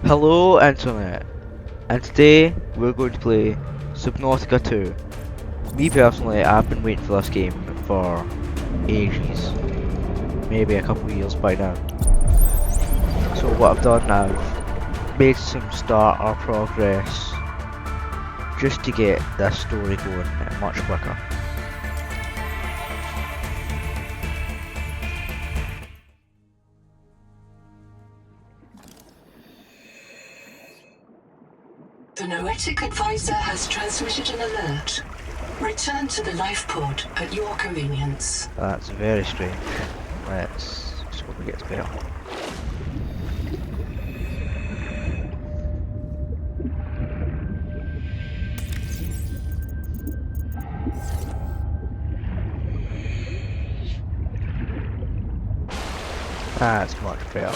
Hello Internet, and today we're going to play Subnautica 2. Me personally, I've been waiting for this game for ages, maybe a couple of years by now. So what I've done, I've made some starter progress just to get this story going much quicker. The Noetic advisor has transmitted an alert. Return to the life pod at your convenience. That's very strange. Let's hope it gets better. That's much better.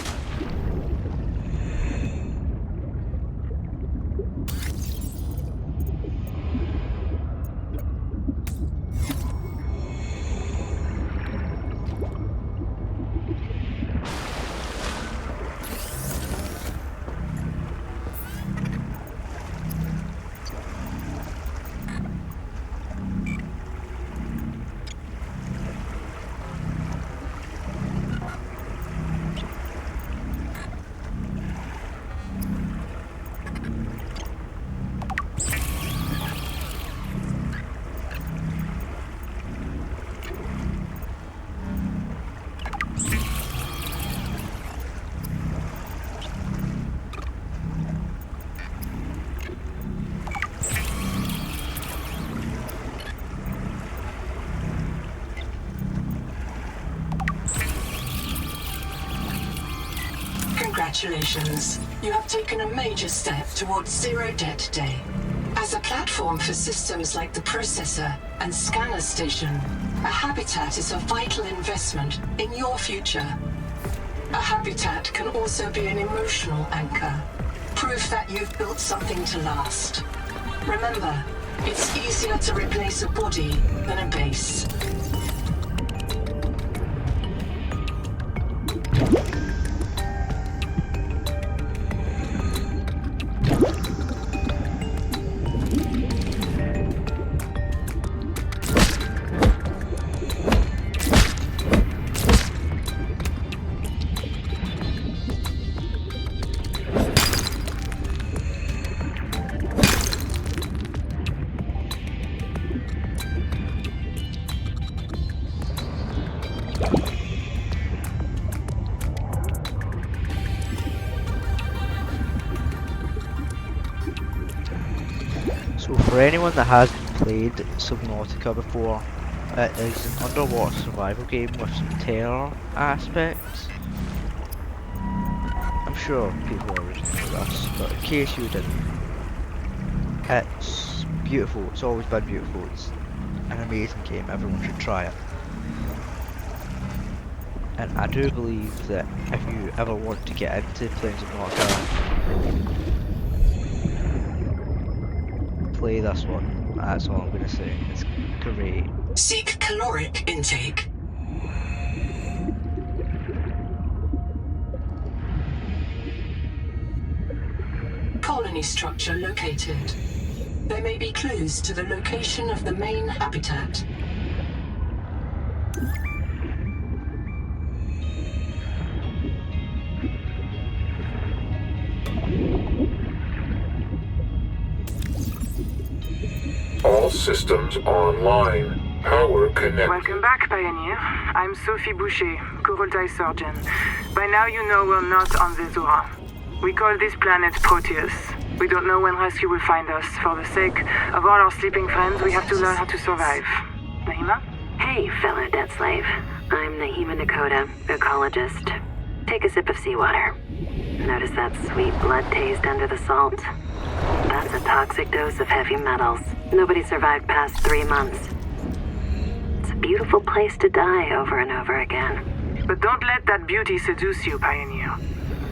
Congratulations. You have taken a major step towards Zero Debt Day. As a platform for systems like the processor and scanner station, a habitat is a vital investment in your future. A habitat can also be an emotional anchor, proof that you've built something to last. Remember, it's easier to replace a body than a base. So for anyone that hasn't played Subnautica before, it is an underwater survival game with some terror aspects. I'm sure people already know this, but in case you didn't, it's beautiful, it's always been beautiful, it's an amazing game, everyone should try it. And I do believe that if you ever want to get into playing Subnautica, play this one. That's all I'm gonna say. It's great. Seek caloric intake. Colony structure located. There may be clues to the location of the main habitat. All systems online. Power connected. Welcome back, Pioneer. I'm Sophie Boucher, Coroltai surgeon. By now you know we're not on the Zora. We call this planet Proteus. We don't know when rescue will find us. For the sake of all our sleeping friends, we have to learn how to survive. Nahima? Hey, fellow debt slave. I'm Nahima Nakota, ecologist. Take a sip of seawater. Notice that sweet blood taste under the salt? That's a toxic dose of heavy metals. Nobody survived past 3 months. It's a beautiful place to die over and over again. But don't let that beauty seduce you, Pioneer.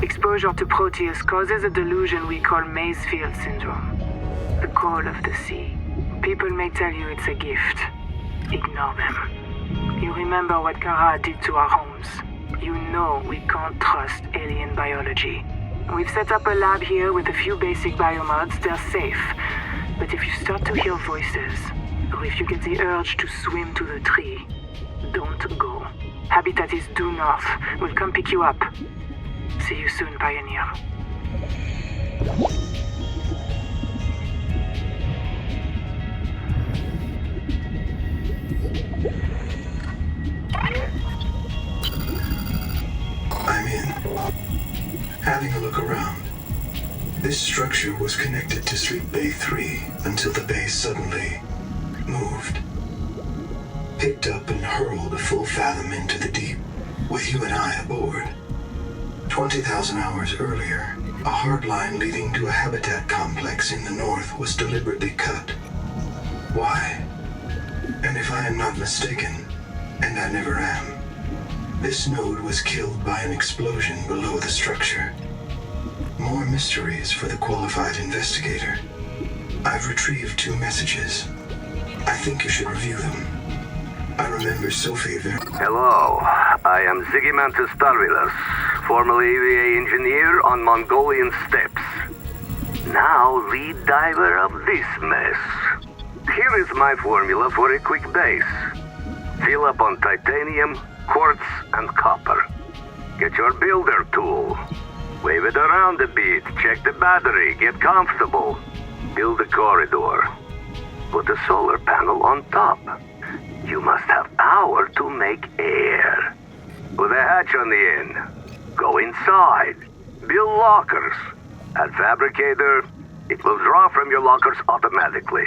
Exposure to Proteus causes a delusion we call Maysfield syndrome. The call of the sea. People may tell you it's a gift. Ignore them. You remember what Kara did to our homes. You know we can't trust alien biology. We've set up a lab here with a few basic biomods. They're safe. But if you start to hear voices, or if you get the urge to swim to the tree, don't go. Habitat is due north. We'll come pick you up. See you soon, Pioneer. I'm in. Having a look around. This structure was connected to Street Bay 3 until the bay suddenly moved. Picked up and hurled a full fathom into the deep, with you and I aboard. 20,000 hours earlier, a hard line leading to a habitat complex in the north was deliberately cut. Why? And if I am not mistaken, and I never am, this node was killed by an explosion below the structure. More mysteries for the qualified investigator. I've retrieved 2 messages. I think you should review them. I remember Sophie very... Hello, I am Zigimantus Tarvilas, formerly EVA engineer on Mongolian steppes. Now lead diver of this mess. Here is my formula for a quick base. Fill up on titanium, quartz, and copper. Get your builder tool. Wave it around a bit, check the battery, get comfortable. Build a corridor. Put a solar panel on top. You must have power to make air. With a hatch on the end. Go inside. Build lockers. At Fabricator, it will draw from your lockers automatically.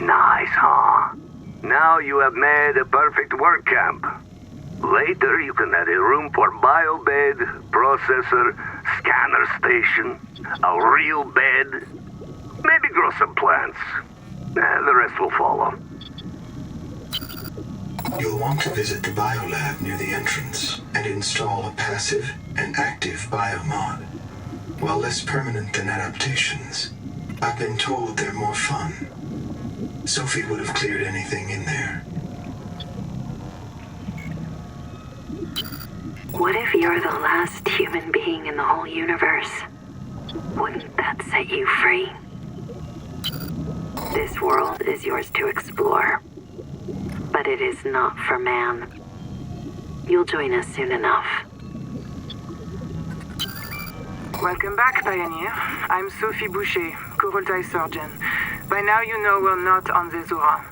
Nice, huh? Now you have made a perfect work camp. Later, you can add a room for biobed, processor, scanner station, a real bed, maybe grow some plants. The rest will follow. You'll want to visit the biolab near the entrance and install a passive and active biomod. While less permanent than adaptations, I've been told they're more fun. Sophie would have cleared anything in there. What if you're the last human being in the whole universe? Wouldn't that set you free? This world is yours to explore, but it is not for man. You'll join us soon enough. Welcome back, Pioneer. I'm Sophie Boucher, Kurultai surgeon. By now you know we're not on the Zora.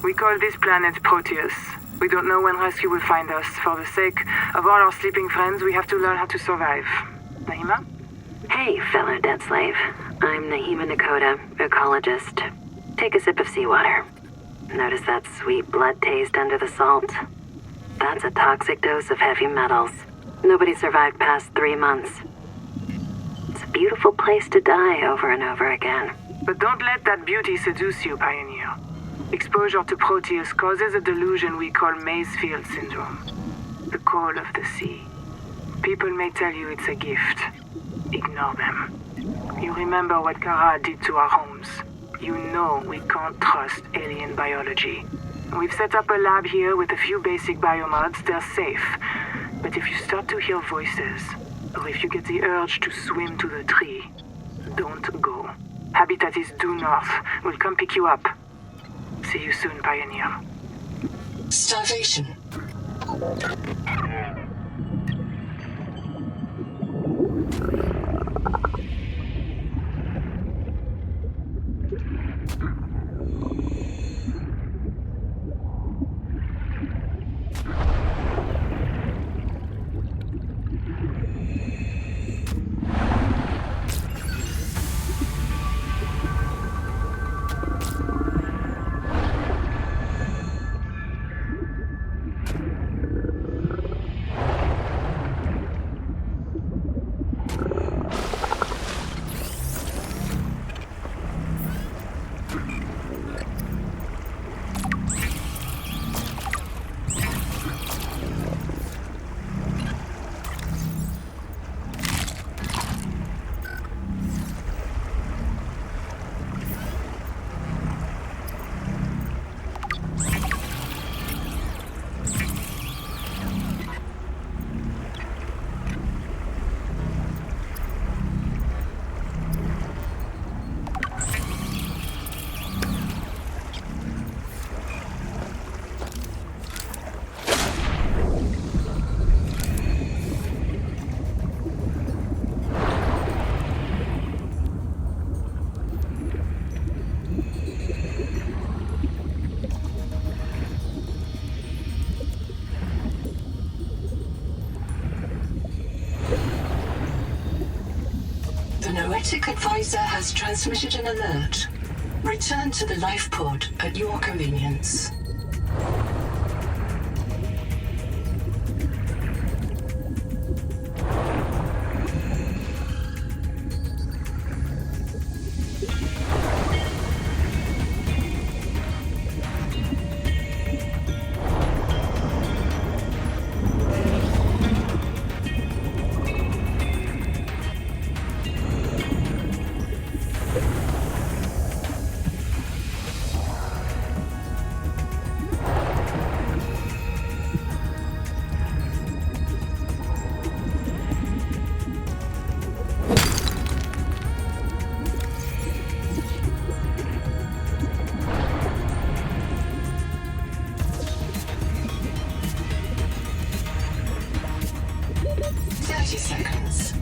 We call this planet Proteus. We don't know when rescue will find us. For the sake of all our sleeping friends, we have to learn how to survive. Nahima? Hey, fellow dead slave. I'm Nahima Nakota, ecologist. Take a sip of seawater. Notice that sweet blood taste under the salt? That's a toxic dose of heavy metals. Nobody survived past 3 months. It's a beautiful place to die over and over again. But don't let that beauty seduce you, Pioneer. Exposure to Proteus causes a delusion we call Maysfield syndrome. The call of the sea. People may tell you it's a gift. Ignore them. You remember what Kara did to our homes. You know we can't trust alien biology. We've set up a lab here with a few basic biomods. They're safe. But if you start to hear voices, or if you get the urge to swim to the tree, don't go. Habitat is due north. We'll come pick you up. See you soon, Pioneer. Starvation. noetic advisor has transmitted an alert. Return to the life pod at your convenience. Seconds.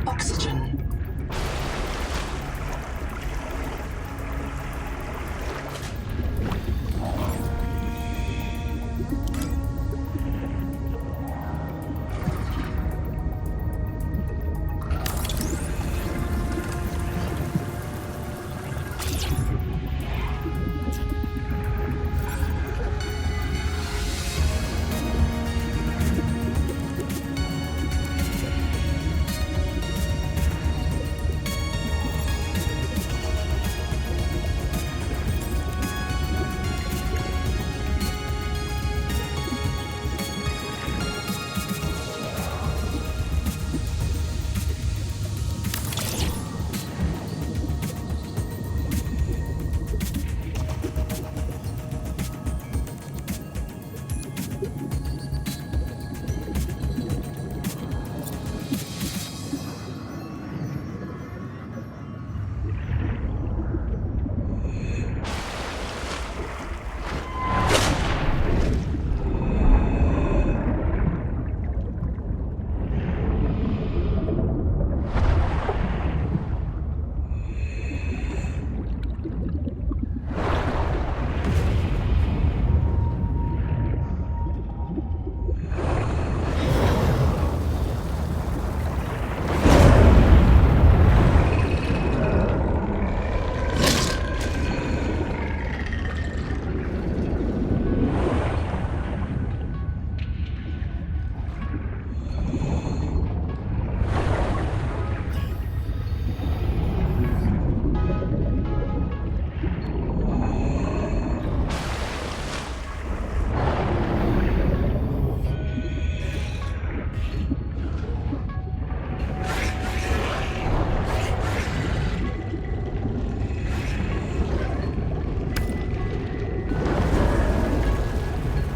Oxygen.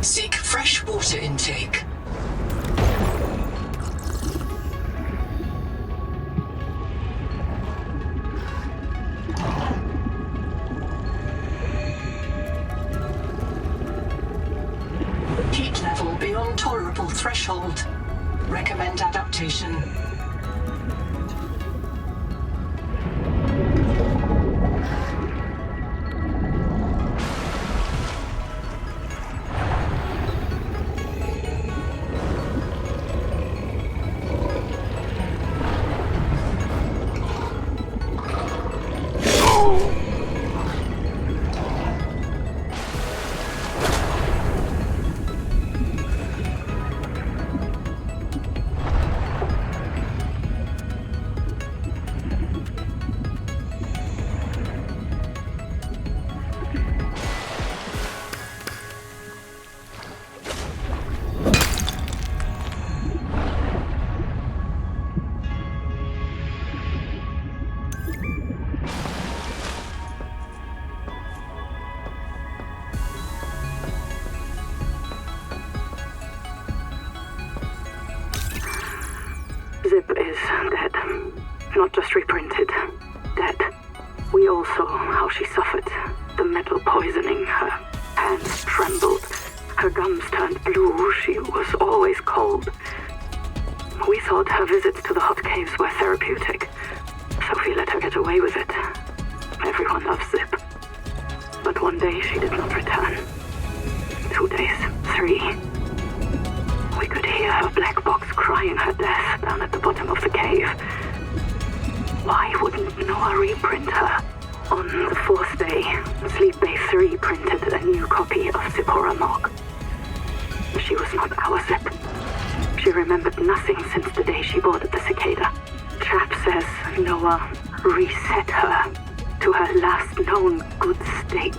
Seek fresh water intake. Heat level beyond tolerable threshold. Recommend adaptation. Zip is dead. Not just reprinted. Dead. We all saw how she suffered. The metal poisoning. Her hands trembled. Her gums turned blue. She was always cold. We thought her visits to the hot caves were therapeutic. Sophie let her get away with it. Everyone loves Zip. But one day she did not return. 2 days, 3. We could hear her black box crying her death down at the bottom of the cave. Why wouldn't Noah reprint her? On the 4th day, Sleep Bay 3 printed a new copy of Zipporah Mock. She was not our Zip. She remembered nothing since the day she boarded the Cicada. Chap says Noah reset her to her last known good state.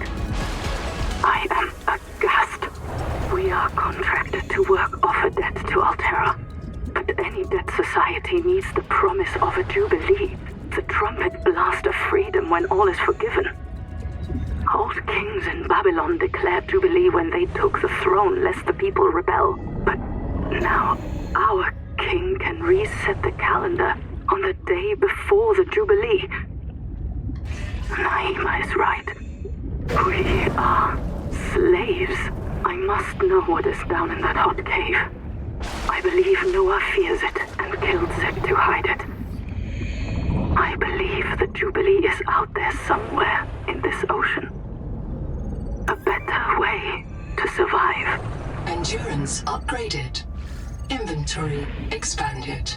I am aghast. We are contracted to work off a debt to Altera. But any debt society needs the promise of a jubilee, the trumpet blast of freedom when all is forgiven. Old kings in Babylon declared jubilee when they took the throne lest the people rebel. But now our king can reset the calendar on the day before the jubilee. Naima is right. We are slaves. I must know what is down in that hot cave. I believe Noah fears it and killed Zip to hide it. I believe the Jubilee is out there somewhere in this ocean. A better way to survive. Endurance upgraded. Inventory expanded.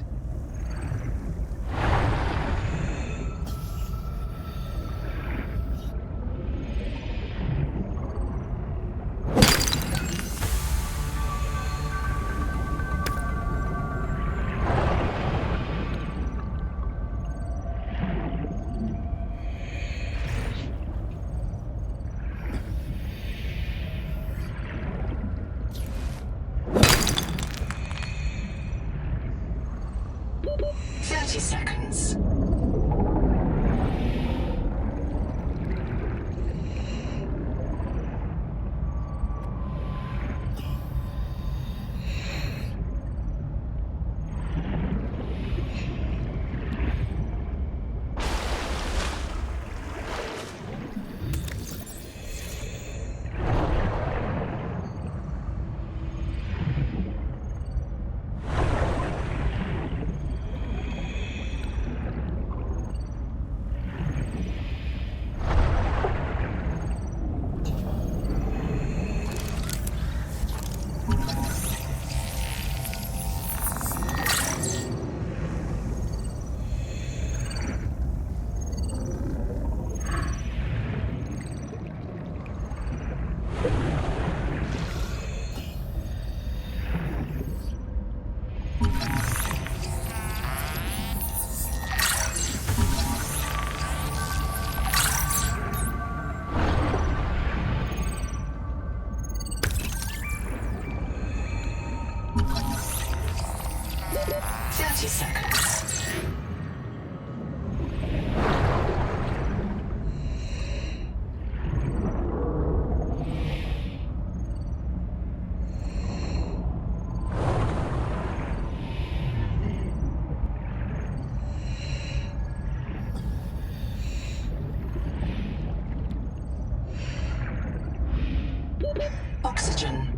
Seconds. Oxygen.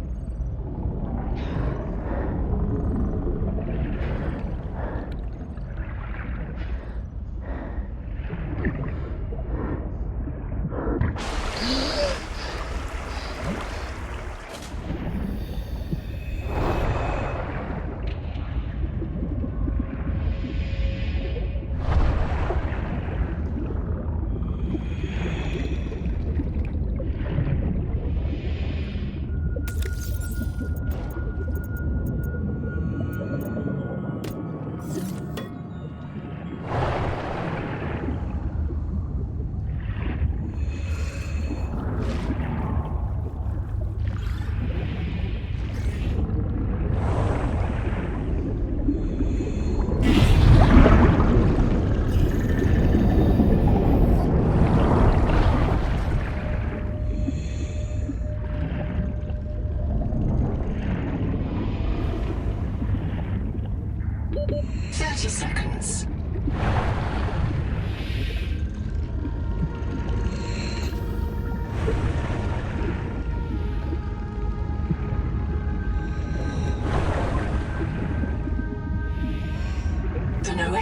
Seconds.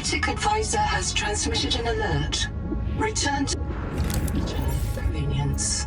Genetic advisor has transmitted an alert. Return to convenience.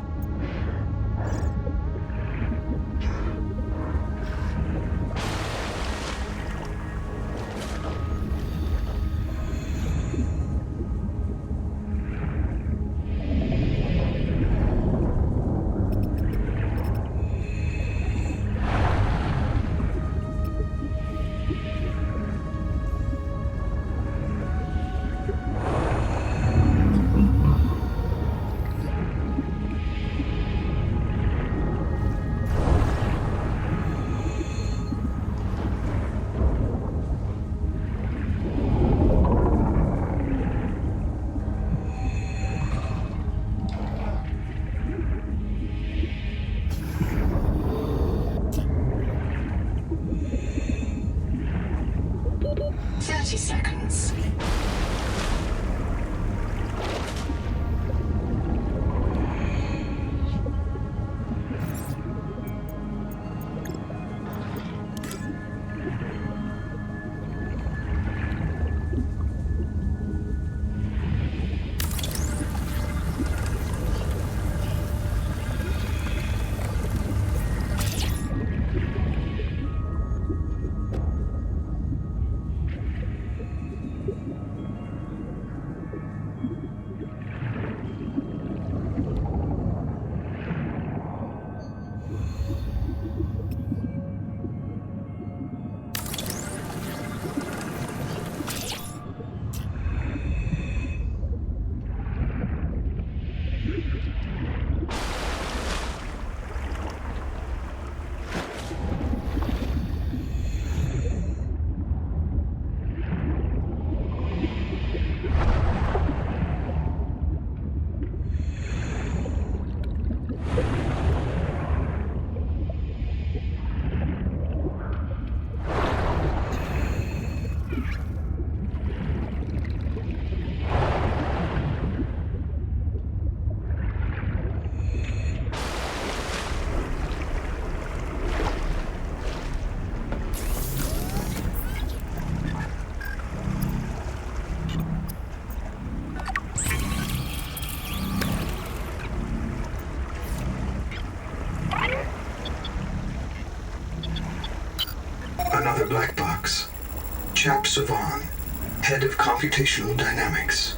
Seconds. Another black box. Chap Savan, head of computational dynamics.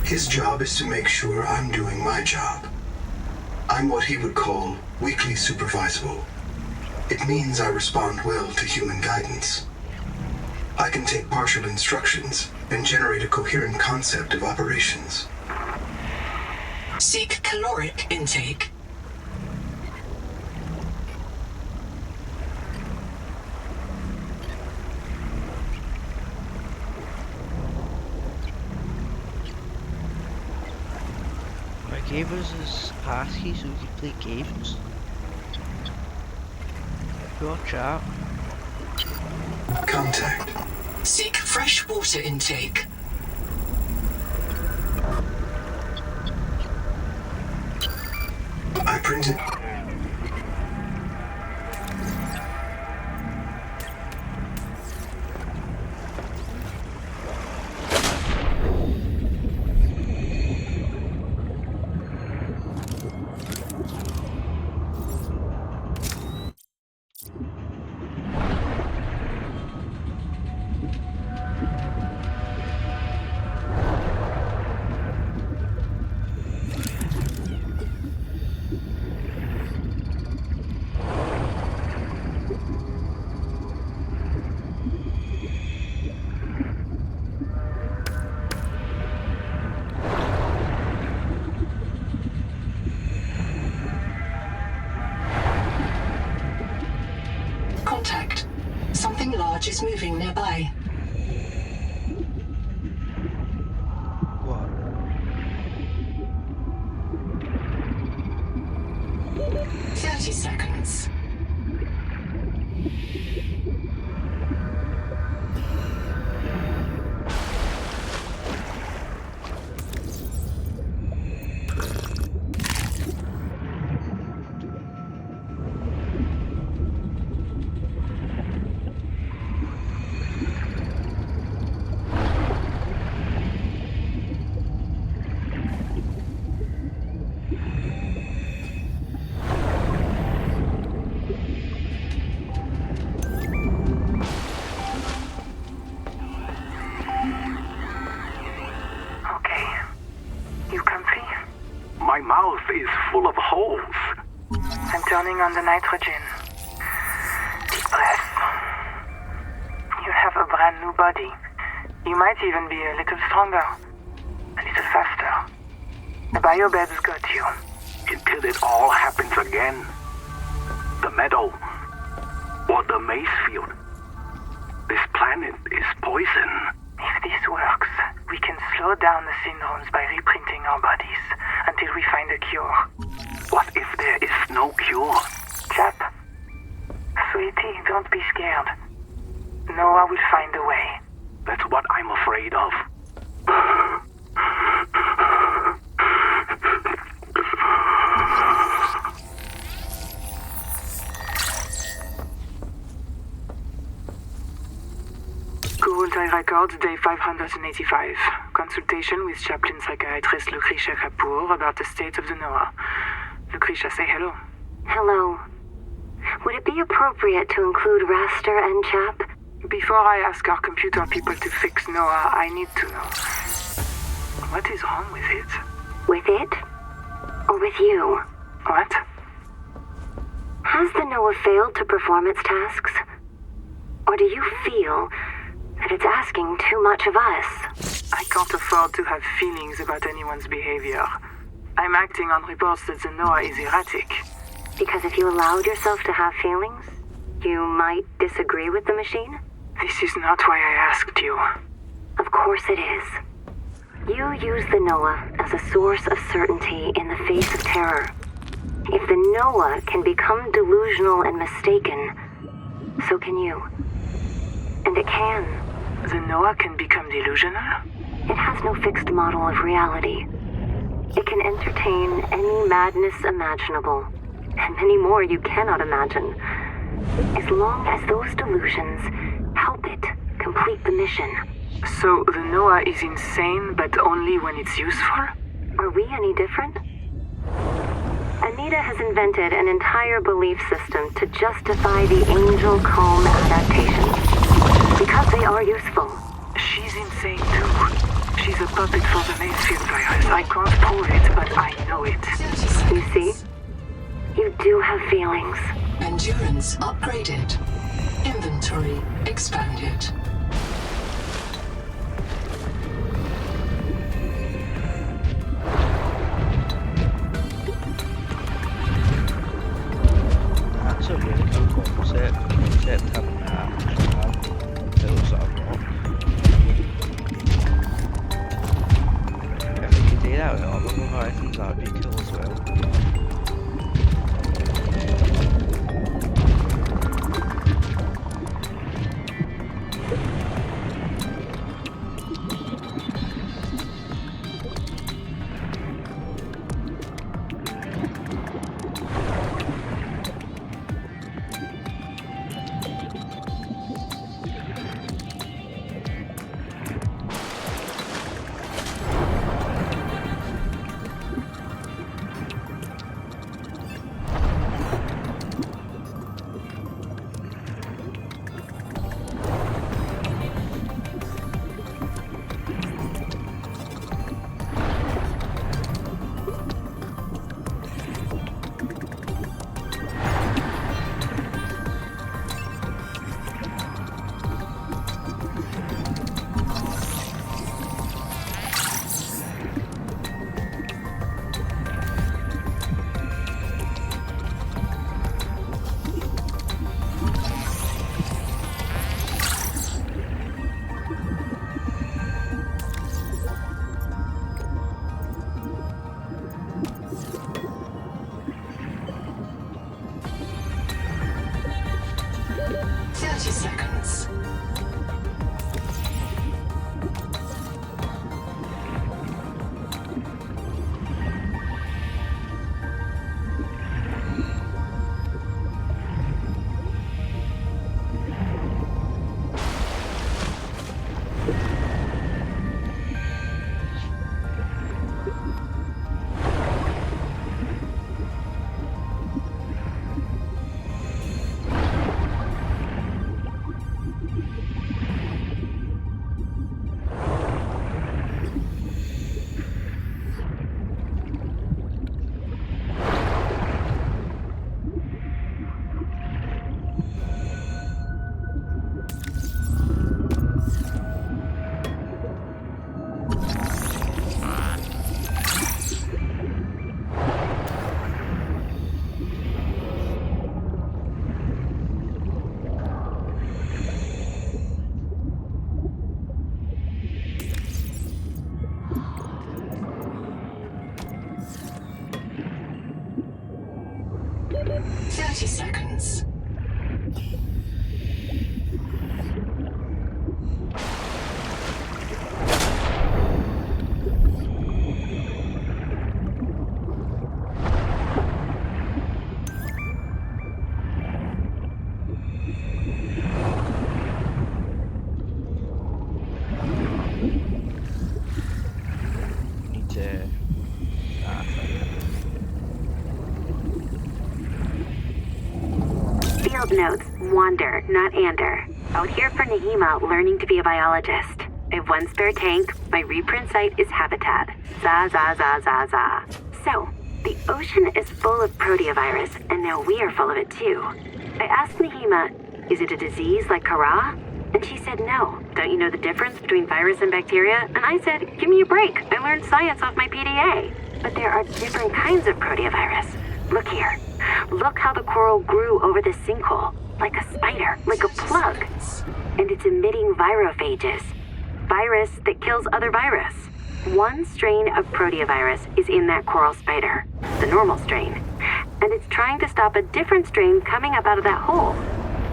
His job is to make sure I'm doing my job. I'm what he would call weakly supervisable. It means I respond well to human guidance. I can take partial instructions and generate a coherent concept of operations. Seek caloric intake. Gave us his passkey so we could play games. Poor chap. Contact. Seek fresh water intake. I printed. Contact. Something large is moving nearby. What? 30 seconds. on the nitrogen. Deep breath. You have a brand new body. You might even be a little stronger. A little faster. The biobeds got you. Until it all happens again. The meadow. Or the maze field. This planet is poison. If this works, we can slow down the syndromes by reprinting our bodies until we find a cure. What if there is no cure? Chap, sweetie, don't be scared. Noah will find a way. That's what I'm afraid of. Kurultai Records, day 585. Consultation with chaplain psychiatrist Lucretia Kapoor about the state of the Noah. Lucretia, say hello. Hello. Would it be appropriate to include Raster and Chap? Before I ask our computer people to fix Noah, I need to know. What is wrong with it? With it? Or with you? What? Has the Noah failed to perform its tasks? Or do you feel that it's asking too much of us? I can't afford to have feelings about anyone's behavior. I'm acting on reports that the Noah is erratic. Because if you allowed yourself to have feelings, you might disagree with the machine? This is not why I asked you. Of course it is. You use the Noah as a source of certainty in the face of terror. If the Noah can become delusional and mistaken, so can you. And it can. The Noah can become delusional? It has no fixed model of reality. It can entertain any madness imaginable, and many more you cannot imagine, as long as those delusions help it complete the mission. So the Noah is insane, but only when it's useful? Are we any different? Anita has invented an entire belief system to justify the angel comb adaptations, because they are useful. She's insane too. She's a puppet for the Macefield virus. I can't prove it, but I know it. You see? You do have feelings. Endurance upgraded. Inventory expanded. That's a really cool concept. Except having that little sort of rock. If we could do that with all the horizons, that would be cool as well. Wander, not Ander. Out here for Nahima, learning to be a biologist. I have one spare tank. My reprint site is Habitat. Za za za za za. So, the ocean is full of proteovirus, and now we are full of it too. I asked Nahima, is it a disease like Kara? And she said no. Don't you know the difference between virus and bacteria? And I said, give me a break. I learned science off my PDA. But there are different kinds of proteovirus. Look here. Look how the coral grew over this sinkhole. Like a spider, like a plug. And it's emitting virophages. Virus that kills other virus. One strain of proteovirus is in that coral spider, the normal strain. And it's trying to stop a different strain coming up out of that hole.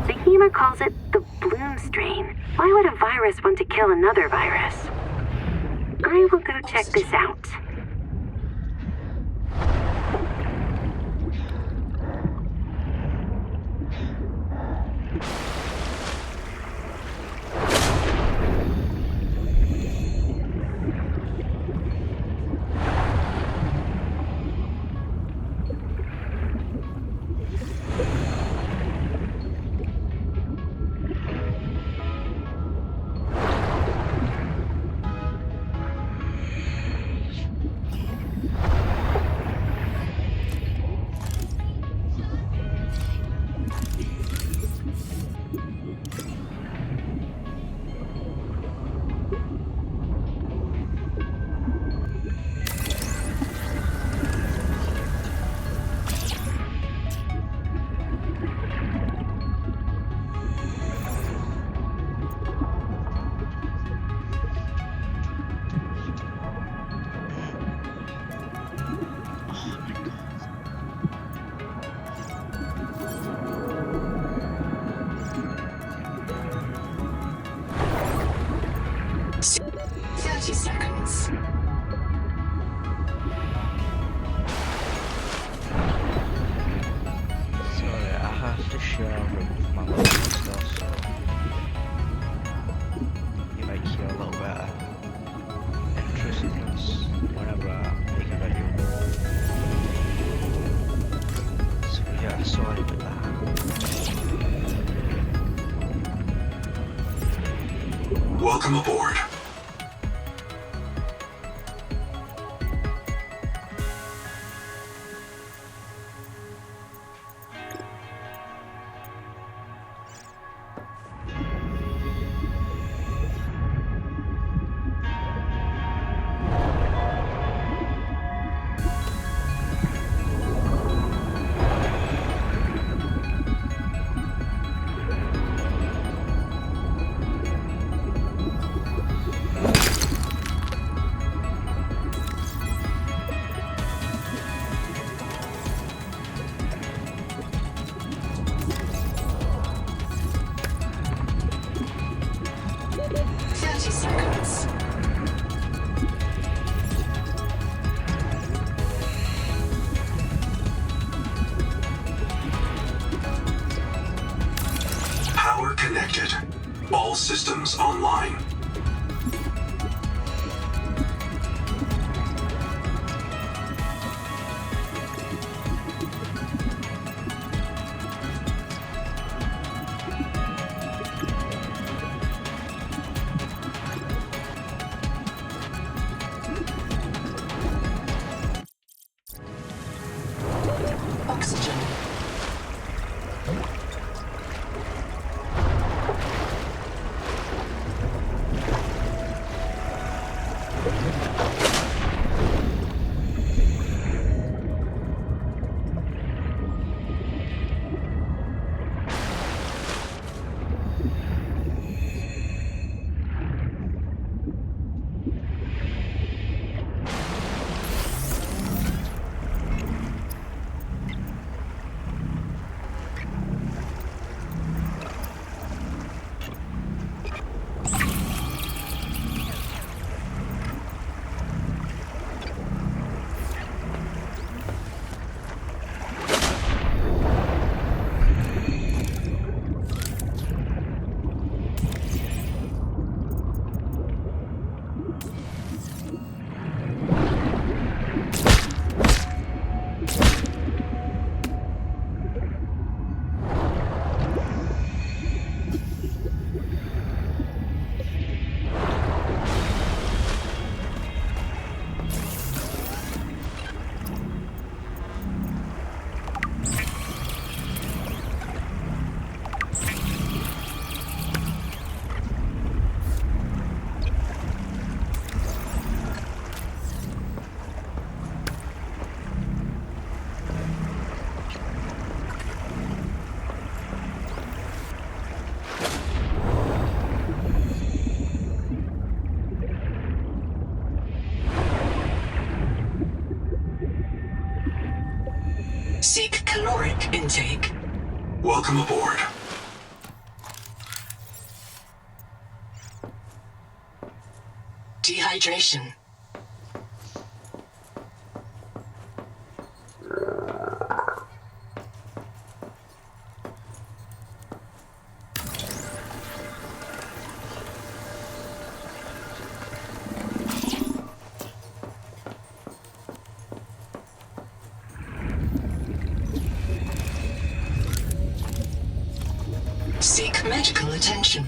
Nahima calls it the bloom strain. Why would a virus want to kill another virus? I will go check this out. Welcome aboard. Power connected. All systems online. Oxygen. intake. Welcome aboard. Dehydration. Seek medical attention.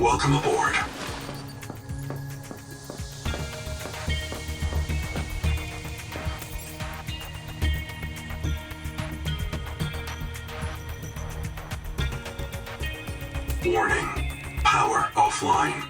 Welcome aboard. Warning. Power offline.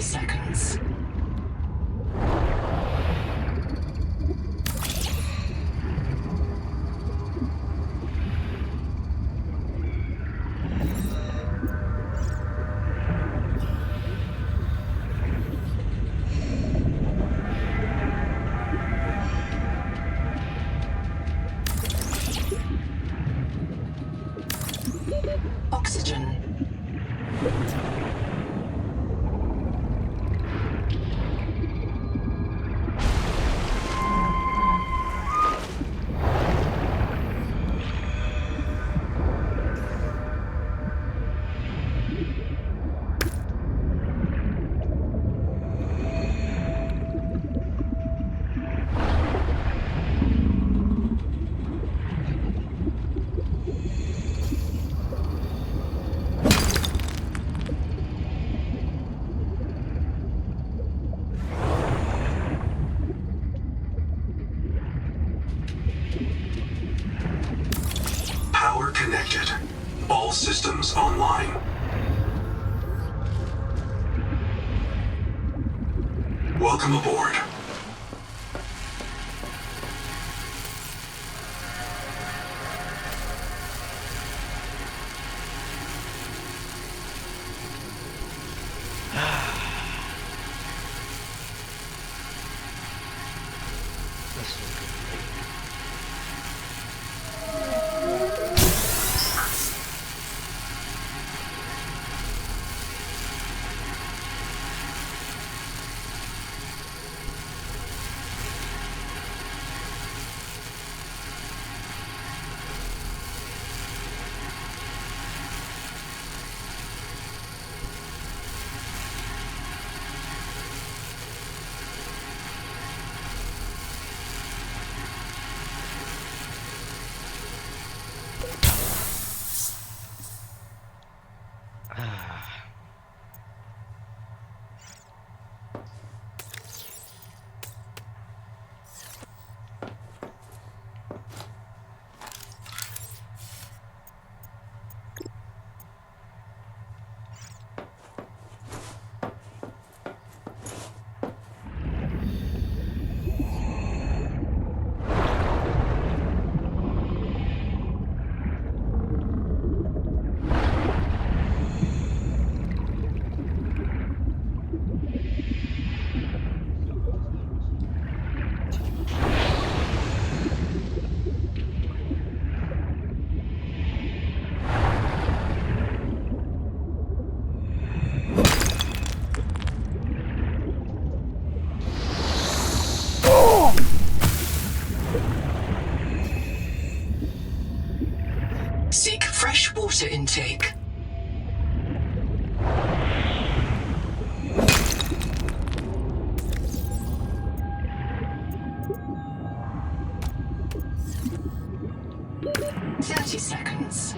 Seconds. Oxygen. Power connected. All systems online. Welcome aboard. Seek fresh water intake. Seconds.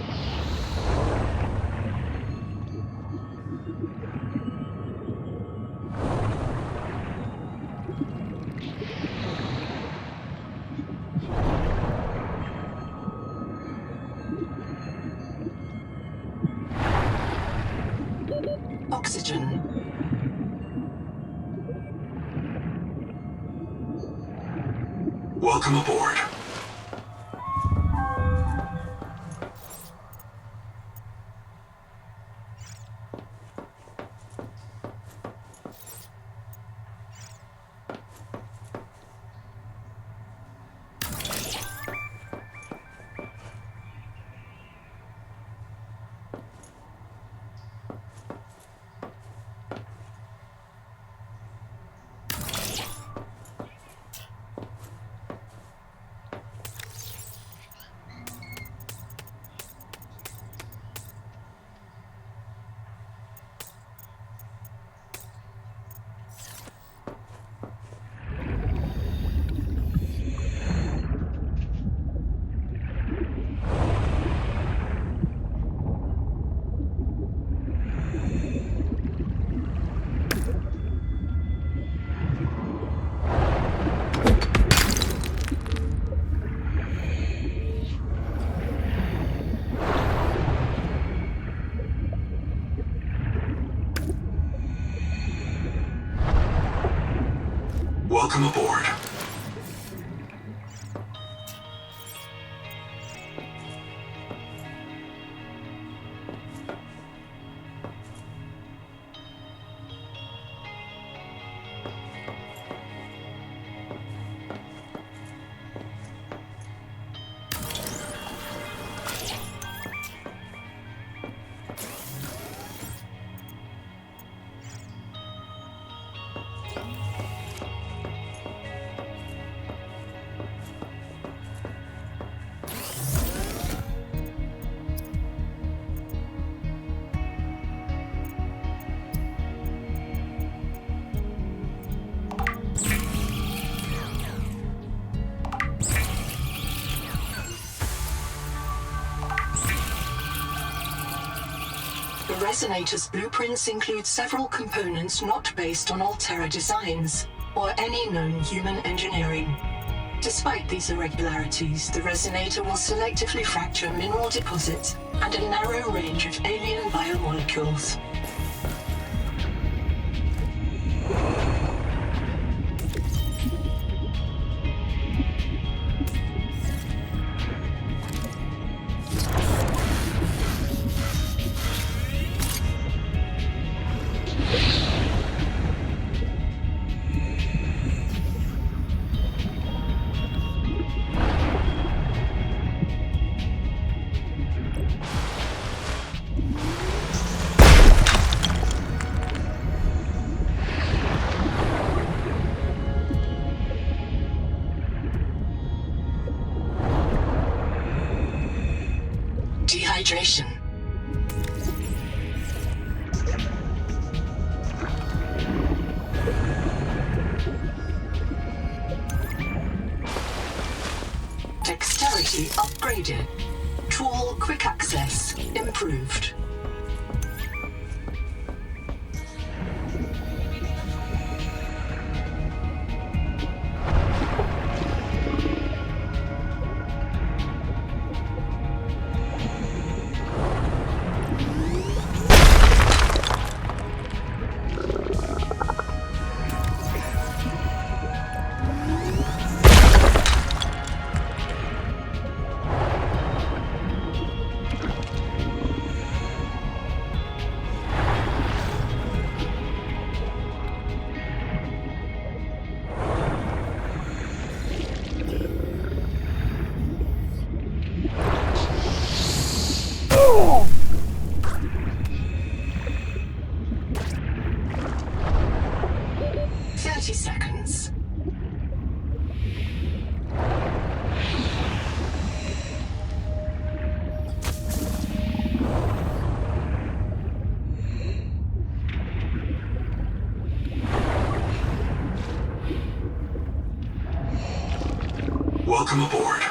Oxygen. Welcome aboard. Welcome aboard. The Resonator's blueprints include several components not based on Altera designs, or any known human engineering. Despite these irregularities, the Resonator will selectively fracture mineral deposits and a narrow range of alien biomolecules. hydration. Dexterity upgraded. Tool quick access improved. Seconds. Welcome aboard.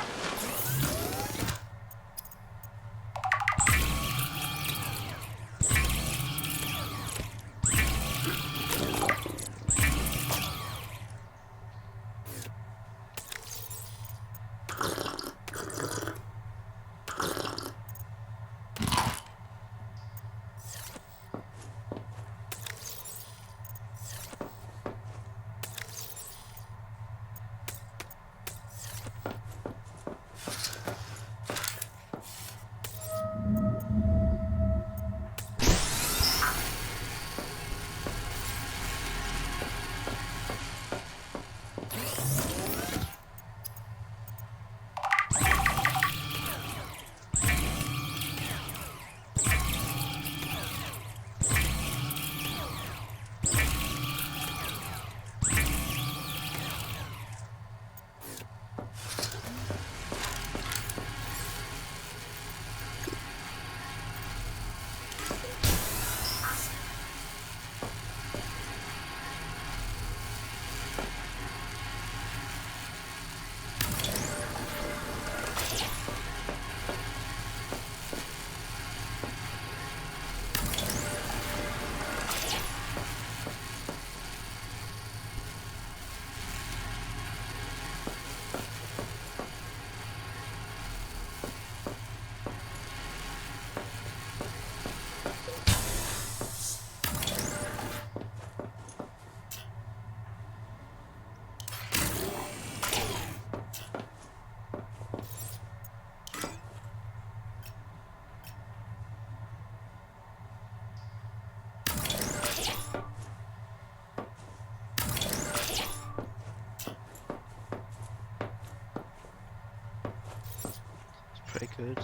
Pretty good.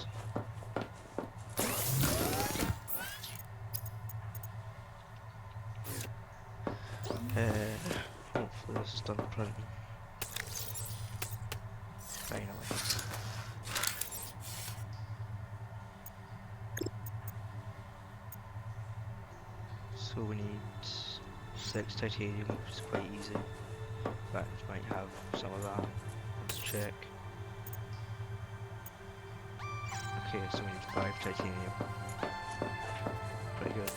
Hopefully this is done printing. Finally. So we need 6 titanium, which is quite easy. But might have some of that. Let's check. Okay, so we need 5 titanium. Pretty good.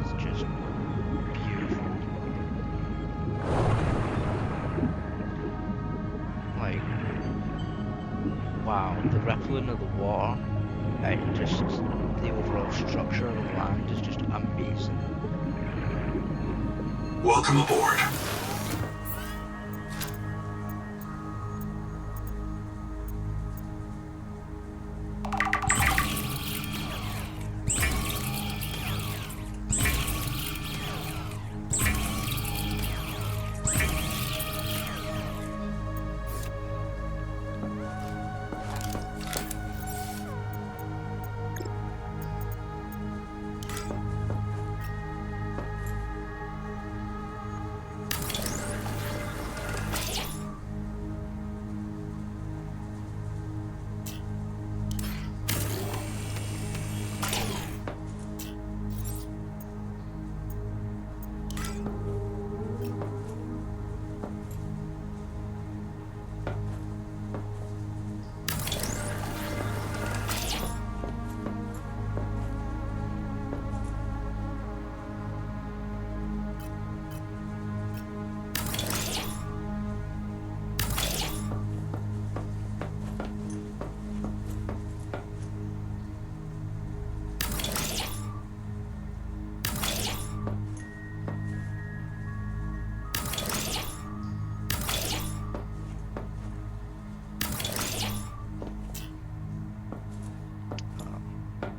is just beautiful. Like, wow, the rippling of the water, and just the overall structure of the land is just amazing. Welcome aboard.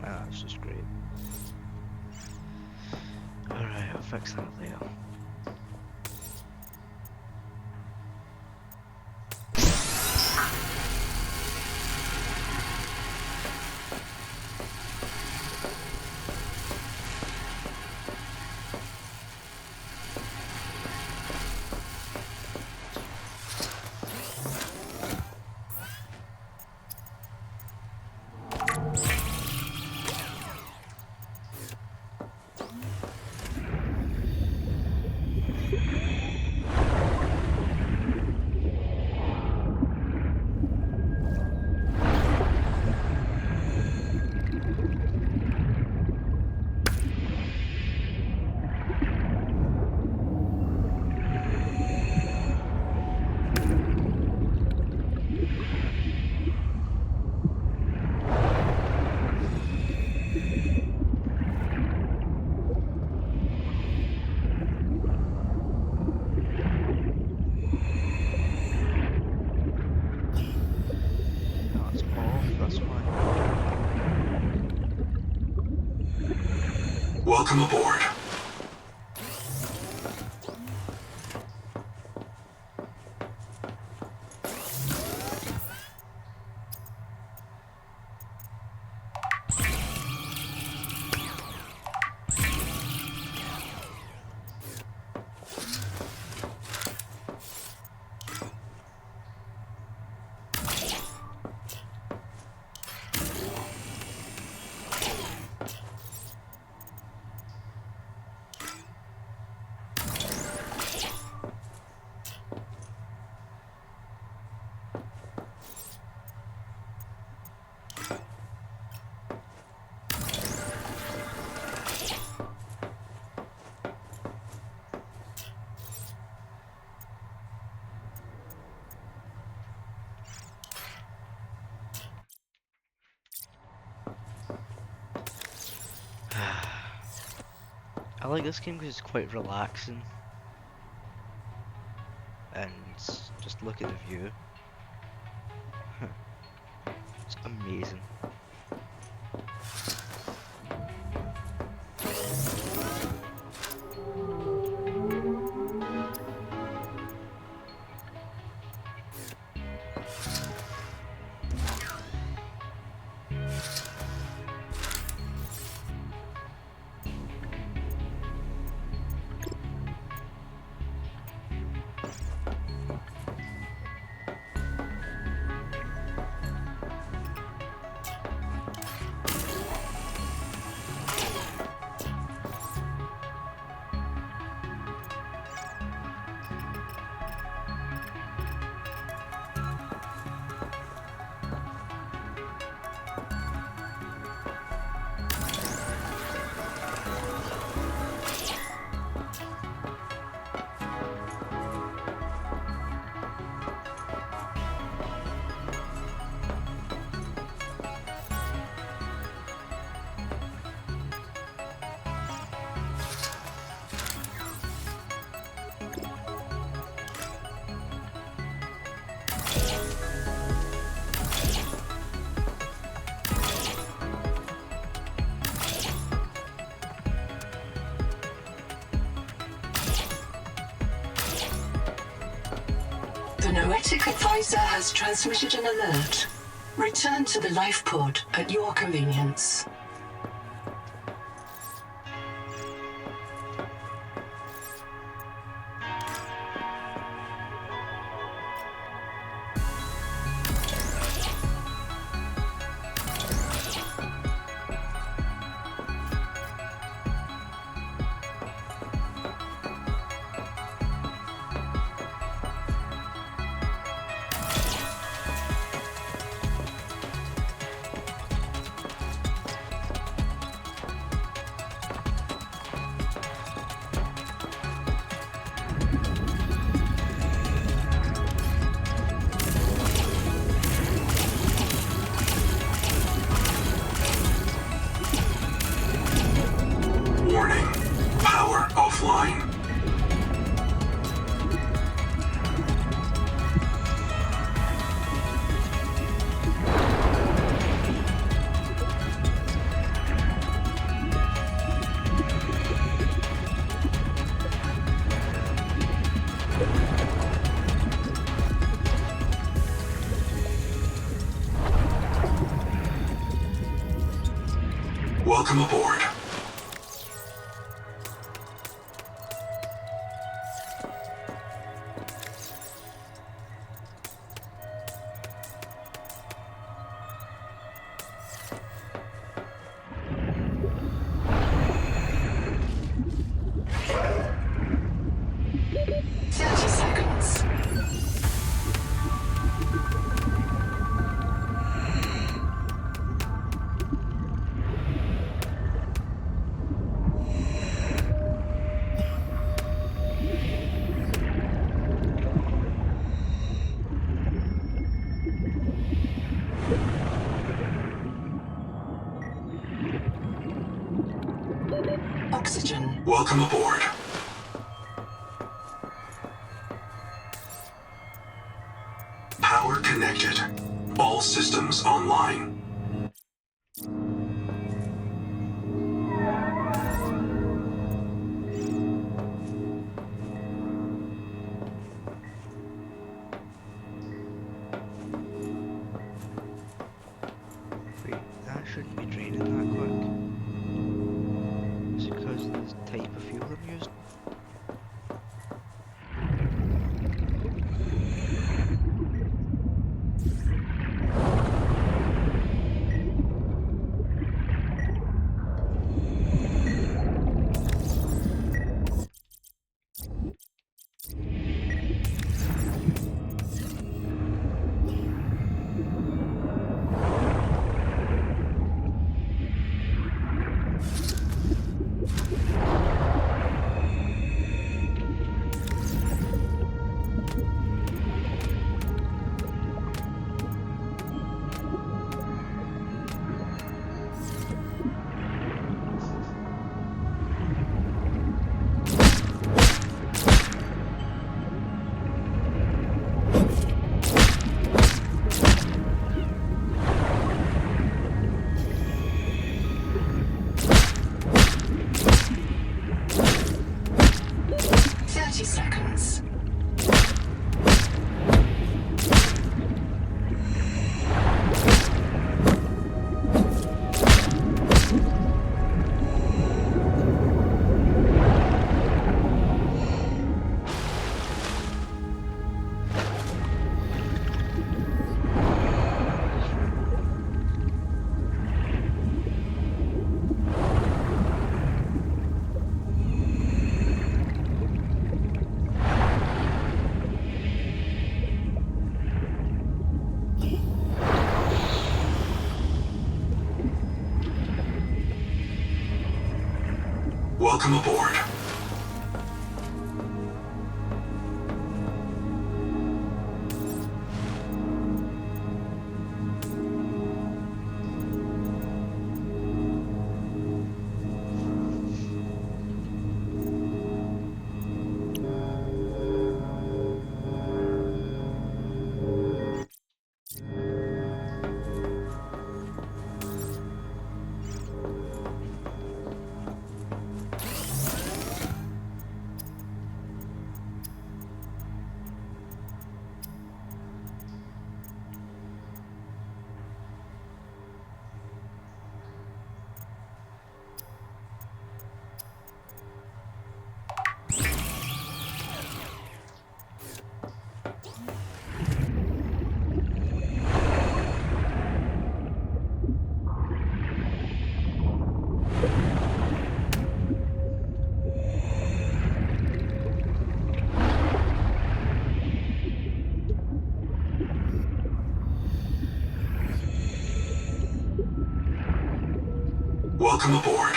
That's just great. Alright, I'll fix that later. Welcome aboard. I like this game because it's quite relaxing, and just look at the view. It's amazing. The Noetic advisor has transmitted an alert. Return to the life pod at your convenience. Warning. Power offline. Welcome aboard. Oxygen. Welcome aboard. Power connected. All systems online. Wait, that shouldn't be draining that quick. Is it because of the type of fuel I'm using? Seconds. Welcome aboard.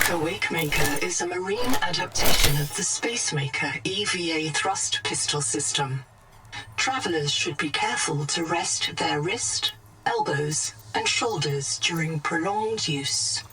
The Wakemaker is a marine adaptation of the Spacemaker EVA thrust pistol system. Travelers should be careful to rest their wrist, elbows, and shoulders during prolonged use.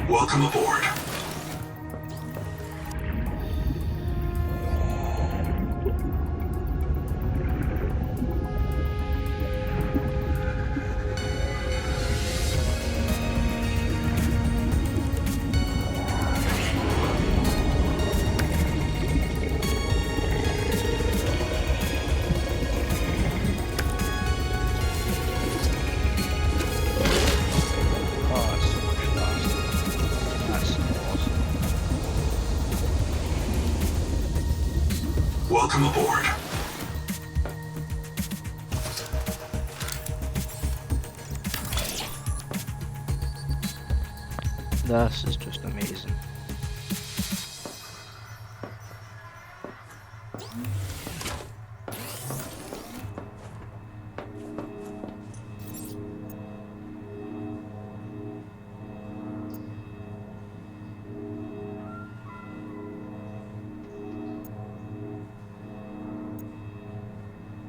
Welcome aboard. Oh, it's so much faster. That's so awesome. Welcome aboard. This is just amazing.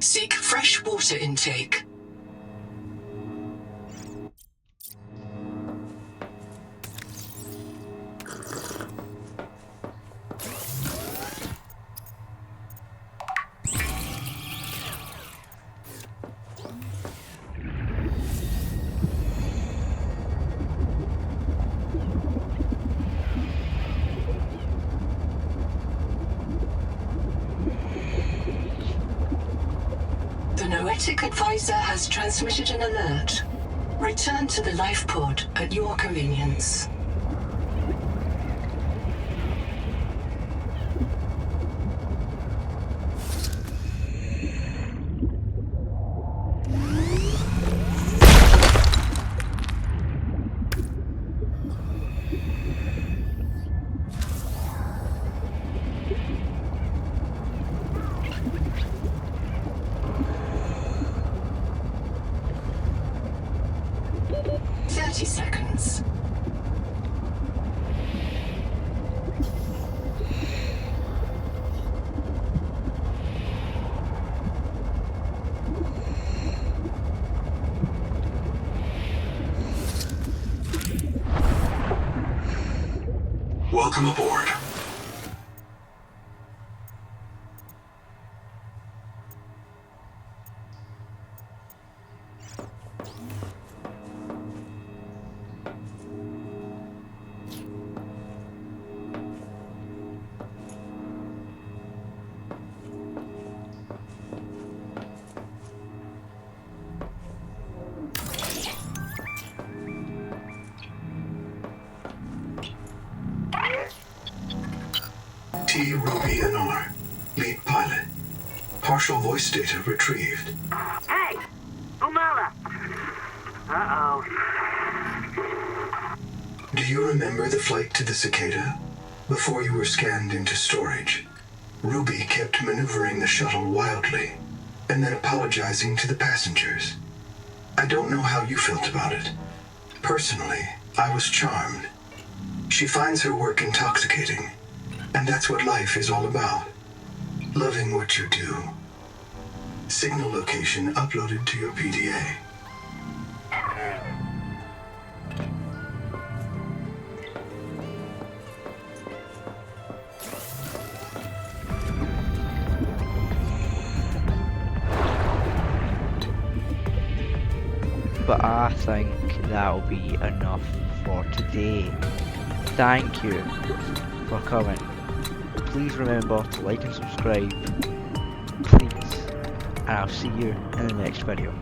Seek fresh water intake. The Noetic Advisor has transmitted an alert. Return to the life pod at your convenience. Welcome aboard. T. Ruby Anar, lead pilot. Partial voice data retrieved. Hey! Umala! Uh-oh. Do you remember the flight to the Cicada? Before you were scanned into storage, Ruby kept maneuvering the shuttle wildly, and then apologizing to the passengers. I don't know how you felt about it. Personally, I was charmed. She finds her work intoxicating, and that's what life is all about. Loving what you do. Signal location uploaded to your PDA. But I think that'll be enough for today. Thank you for coming. Please remember to like and subscribe, please, and I'll see you in the next video.